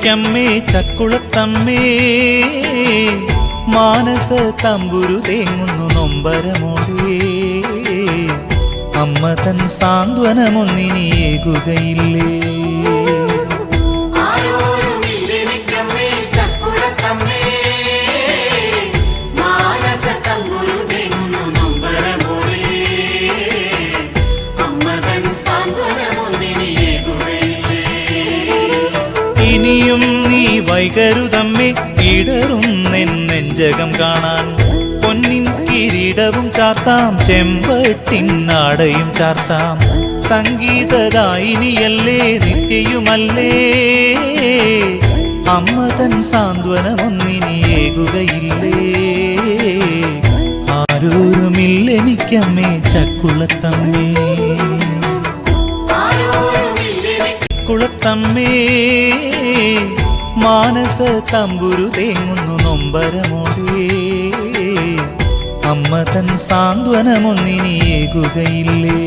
മ്മേ ചക്കുളത്തമ്മേ മാനസ തമ്പുരു തേങ്ങുന്നു നൊമ്പരമോടേ അമ്മ തൻ സാന്ത്വനമൊന്നിനിയേകുകയില്ലേ ഇനിയും നീ വൈകരുതമ്മേ ഇടറും നെഞ്ചകം കാണാൻ പൊന്നിൻ കിരീടവും ചാർത്താം ചെമ്പട്ടിനാടയും ചാർത്താം സംഗീതദായിനിയല്ലേ നിത്യയുമല്ലേ അമ്മ തൻ സാന്ത്വനമൊന്നിനിയേകുകയില്ലേ ആരോരുമില്ലെനിക്കമ്മേ ചക്കുളത്തമ്മേ കുളത്തമ്മേ മാനസ തമ്പുരു തേങ്ങുന്നു നൊമ്പരമോടേ അമ്മ തൻ സാന്ത്വനമൊന്നിനിയേകുകയില്ലേ